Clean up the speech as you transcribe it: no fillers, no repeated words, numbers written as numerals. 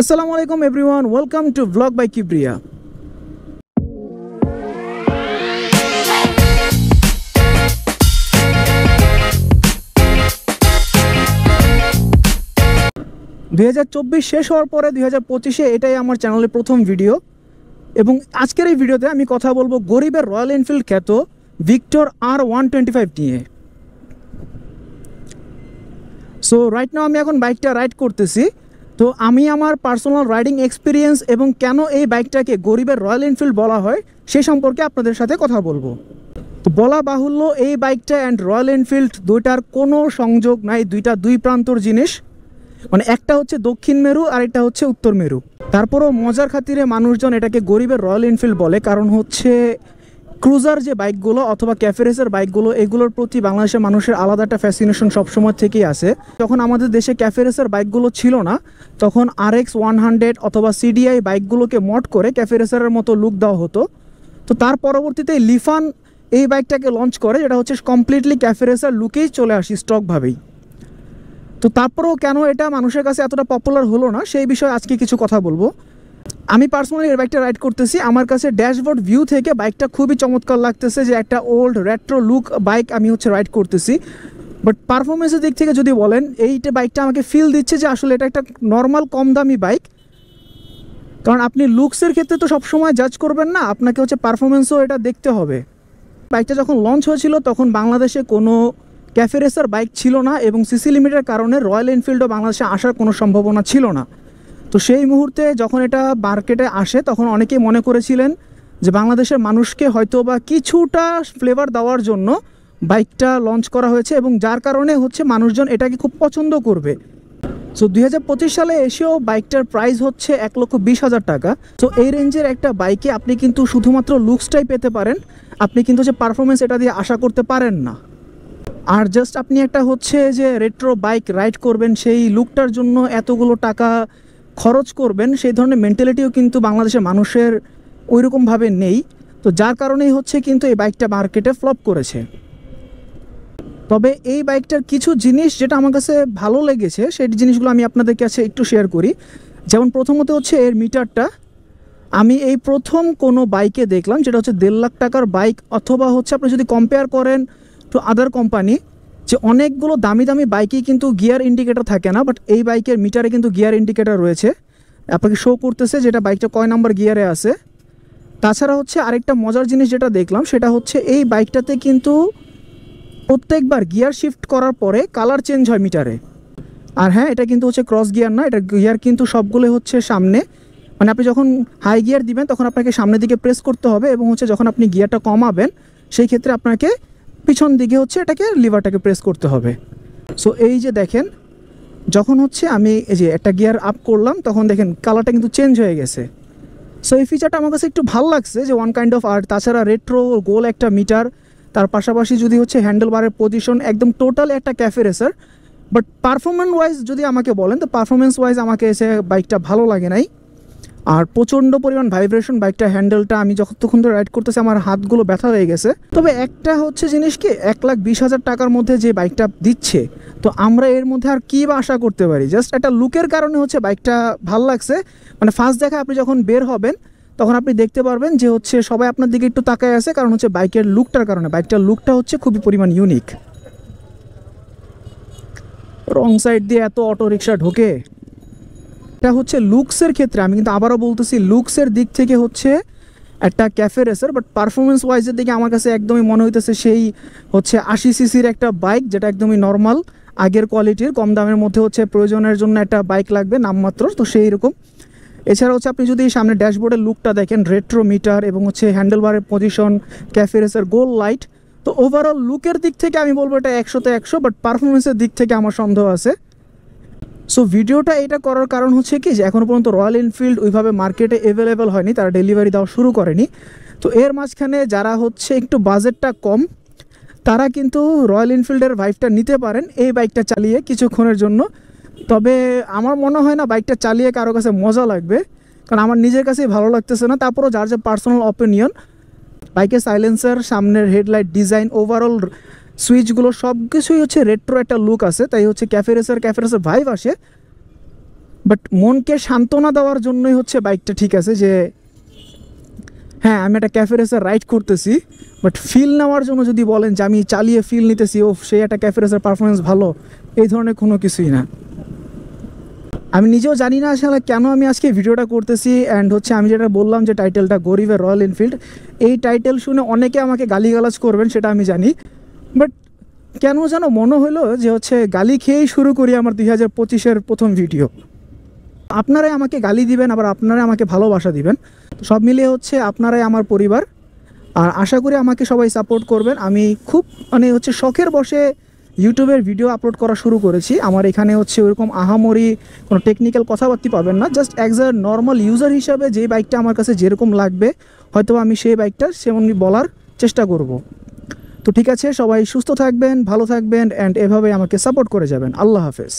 আসসালামু আলাইকুম everyone, welcome to blog by Kibria. শেষ হওয়ার পরে 2025-এ এটাই আমার চ্যানেলের প্রথম ভিডিও এবং আজকের এই ভিডিওতে আমি কথা বলবো গরিবের রয়্যাল এনফিল্ড খ্যাত ভিক্টর R125 নিয়ে। সো রাইট নাও আমি এখন বাইকটা রাইড করতেছি। তো আমি আমার পার্সোনাল রাইডিং এক্সপিরিয়েন্স এবং কেন এই বাইকটাকে গরিবের রয়্যাল এনফিল্ড বলা হয় সে সম্পর্কে আপনাদের সাথে কথা বলবো। তো বলা বাহুল্য, এই বাইকটা অ্যান্ড রয়্যাল এনফিল্ড দুইটার কোনো সংযোগ নাই, দুইটা দুই প্রান্তর জিনিস। মানে একটা হচ্ছে দক্ষিণ মেরু আর একটা হচ্ছে উত্তর মেরু। তারপরও মজার খাতিরে মানুষজন এটাকে গরিবের রয়্যাল এনফিল্ড বলে, কারণ হচ্ছে ক্রুজার যে বাইকগুলো অথবা ক্যাফে রেসের বাইকগুলো, এগুলোর প্রতি বাংলাদেশের মানুষের আলাদা একটা ফ্যাসিনেশন সবসময় থেকেই আছে। যখন আমাদের দেশে ক্যাফে রেসের বাইকগুলো ছিল না, তখন RX 100 অথবা CDI বাইকগুলোকে মড করে ক্যাফে রেসারের মতো লুক দেওয়া হতো। তো তার পরবর্তীতে লিফান এই বাইকটাকে লঞ্চ করে, যেটা হচ্ছে কমপ্লিটলি ক্যাফে রেসার লুকেই চলে আসি স্টকভাবেই। তো তারপরেও কেন এটা মানুষের কাছে এতটা পপুলার হলো না সেই বিষয়ে আজকে কিছু কথা বলবো। আমি পার্সোনালি এই বাইকটা রাইড করতেছি, আমার কাছে ড্যাশবোর্ড ভিউ থেকে বাইকটা খুবই চমৎকার লাগতেছে, যে একটা ওল্ড রেট্রো লুক বাইক আমি রাইড করতেছি। বাট পারফরমেন্সের দিক থেকে যদি বলেন, এইটা বাইকটা আমাকে ফিল দিচ্ছে যে আসলে এটা একটা নর্মাল কম দামি বাইক। কারণ আপনি লুকসের ক্ষেত্রে তো সবসময় জাজ করবেন না, আপনাকে পারফরমেন্সও এটা দেখতে হবে। বাইকটা যখন লঞ্চ হয়েছিল তখন বাংলাদেশে কোনো ক্যাফে রেসার বাইক ছিল না এবং সিসি লিমিটের কারণে রয়্যাল এনফিল্ডও বাংলাদেশে আসার কোনো সম্ভাবনা ছিল না। তো সেই মুহূর্তে যখন এটা মার্কেটে আসে তখন অনেকেই মনে করেছিলেন যে বাংলাদেশের মানুষকে হয়তো বা কিছুটা ফ্লেভার দেওয়ার জন্য বাইকটা লঞ্চ করা হয়েছে এবং যার কারণে মানুষজন এটাকে খুব পছন্দ করবে। সো 2025 সালে এসেও বাইকটার প্রাইস হচ্ছে 1,20,000 টাকা। তো এই রেঞ্জের একটা বাইকে আপনি কিন্তু শুধুমাত্র লুকসটাই পেতে পারেন, আপনি কিন্তু পারফরমেন্স এটা দিয়ে আশা করতে পারেন না। আর জাস্ট আপনি একটা যে রেট্রো বাইক রাইড করবেন, সেই লুকটার জন্য এতগুলো টাকা খরচ করবেন, সেই ধরনের মেন্টালিটিও কিন্তু বাংলাদেশের মানুষের ওইরকমভাবে নেই। তো যার কারণেই কিন্তু এই বাইকটা মার্কেটে ফ্লপ করেছে। তবে এই বাইকটার কিছু জিনিস যেটা আমার কাছে ভালো লেগেছে, সেই জিনিসগুলো আমি আপনাদের কাছে একটু শেয়ার করি। যেমন প্রথমত এর মিটারটা আমি এই প্রথম কোনো বাইকে দেখলাম, যেটা 1.5 লাখ টাকার বাইক অথবা আপনি যদি কম্পেয়ার করেন টু আদার কোম্পানি, যে অনেকগুলো দামি দামি বাইকেই কিন্তু গিয়ার ইন্ডিকেটর থাকে না, বাট এই বাইকের মিটারে কিন্তু গিয়ার ইন্ডিকেটর রয়েছে, আপনাকে শো করতেছে যেটা বাইকটা কয় নাম্বার গিয়ারে আছে। তাছাড়া আরেকটা মজার জিনিস যেটা দেখলাম, সেটা এই বাইকটাতে কিন্তু প্রত্যেকবার গিয়ার শিফট করার পরে কালার চেঞ্জ হয় মিটারে। আর হ্যাঁ, এটা কিন্তু ক্রস গিয়ার না, এটা গিয়ার কিন্তু সবগুলো সামনে। মানে আপনি যখন হাই গিয়ার দিবেন তখন আপনাকে সামনের দিকে প্রেস করতে হবে এবং যখন আপনি গিয়ারটা কমাবেন সেই ক্ষেত্রে আপনাকে পিছন দিকে এটাকে লিভারটাকে প্রেস করতে হবে। সো এই যে দেখেন, যখন আমি এই যে একটা গিয়ার আপ করলাম তখন দেখেন কালারটা কিন্তু চেঞ্জ হয়ে গেছে। সো এই ফিচারটা আমার কাছে একটু ভালো লাগছে, যে ওয়ান কাইন্ড অফ আর্ট। তাছাড়া রেট্রো গোল একটা মিটার, তার পাশাপাশি যদি হ্যান্ডেল বারের পজিশন একদম টোটাল একটা cafe racer. But performance wise যদি আমাকে বলেন, তো পারফরমেন্স ওয়াইজ আমাকে বাইকটা ভালো লাগে নাই। আর প্রচণ্ড পরিমাণ ভাইব্রেশন, বাইকটা হ্যান্ডেলটা আমি যতক্ষণ ধরে রাইড করতেছি আমার হাতগুলো ব্যথা হয়ে গেছে। তবে একটা জিনিস কি, 1,20,000 টাকার মধ্যে যে বাইকটা দিচ্ছে, তো আমরা এর মধ্যে আর কী বা আশা করতে পারি? জাস্ট একটা লুকের কারণে বাইকটা ভালো লাগছে। মানে ফার্স্ট দেখা আপনি যখন বের হবেন তখন আপনি দেখতে পারবেন যে সবাই আপনার দিকে একটু তাকায় আছে, কারণ বাইকের লুকটার কারণে। বাইকটার লুকটা খুবই পরিমাণ ইউনিক। রং সাইড দিয়ে এত অটো রিক্সা ঢোকে। এটা লুকসের ক্ষেত্রে আমি কিন্তু আবারও বলতেছি, লুকসের দিক থেকে একটা ক্যাফে রেসার, বাট পারফরমেন্স ওয়াইজের দিকে আমার কাছে একদমই মনে হইতেছে সেই 80 সিসির একটা বাইক, যেটা একদমই নর্মাল আগের কোয়ালিটির, কম দামের মধ্যে প্রয়োজনের জন্য একটা বাইক লাগবে নামমাত্র, তো সেই রকম। এছাড়া আপনি যদি সামনে ড্যাশবোর্ডের লুকটা দেখেন, রেট্রো মিটার এবং হ্যান্ডেল বারের পজিশন, ক্যাফে রেসার গোল লাইট, তো ওভারঅল লুকের দিক থেকে আমি বলবো এটা 100-তে 100, বাট পারফরমেন্সের দিক থেকে আমার সন্দেহ আছে। সো ভিডিওটা এটা করার কারণ কি, যে এখনও পর্যন্ত রয়্যাল এনফিল্ড ওইভাবে মার্কেটে অ্যাভেলেবেল হয়নি, তারা ডেলিভারি দেওয়া শুরু করেনি। তো এর মাঝখানে যারা একটু বাজেটটা কম, তারা কিন্তু রয়্যাল এনফিল্ডের ভাইবটা নিতে পারেন এই বাইকটা চালিয়ে কিছুক্ষণের জন্য। তবে আমার মনে হয় না বাইকটা চালিয়ে কারো কাছে মজা লাগবে, কারণ আমার নিজের কাছেই ভালো লাগতেছে না। তারপরও যার যে পার্সোনাল অপিনিয়ন, বাইকের সাইলেন্সার, সামনের হেডলাইট ডিজাইন, ওভারঅল সুইচগুলো সব কিছুই রেট্রো একটা লুক আছে, তাই ক্যাফে রেসার ভাইব আসে। বাট মনকে সান্ত্বনা দেওয়ার জন্যই হচ্ছে বাইকটা ঠিক আছে, যে হ্যাঁ আমি একটা ক্যাফে রেসার রাইড করতেছি, বাট ফিল নেওয়ার জন্য যদি বলেন যে আমি চালিয়ে ফিল নিতেছি ও সে একটা ক্যাফে রেসার পারফরমেন্স ভালো, এই ধরনের কোনো কিছুই না। আমি নিজেও জানি না আসলে কেন আমি আজকে ভিডিওটা করতেছি। অ্যান্ড হচ্ছে আমি যেটা বললাম যে টাইটেলটা গরিবের রয়্যাল এনফিল্ড, এই টাইটেল শুনে অনেকে আমাকে গালিগালাজ করবেন সেটা আমি জানি, বাট কেন যেন মনে হলো যে হচ্ছে গালি খেয়েই শুরু করি আমার 2025-এর প্রথম ভিডিও। আপনারাই আমাকে গালি দিবেন, আবার আপনারাই আমাকে ভালোবাসা দিবেন, তো সব মিলিয়ে হচ্ছে আপনারাই আমার পরিবার। আর আশা করি আমাকে সবাই সাপোর্ট করবেন। আমি খুব মানে হচ্ছে শখের বসে ইউটিউবের ভিডিও আপলোড করা শুরু করেছি। আমার এখানে হচ্ছে ওরকম আহামরি কোনো টেকনিক্যাল কথাবার্তা পাবেন না, just as a normal user হিসাবে যে বাইকটা আমার কাছে যেরকম লাগবে হয়তো আমি সেই বাইকটা সেমনি বলার চেষ্টা করব। তো ঠিক আছে, সবাই সুস্থ থাকবেন, ভালো থাকবেন, অ্যান্ড এভাবে আমাকে সাপোর্ট করে যাবেন। আল্লাহ হাফেজ।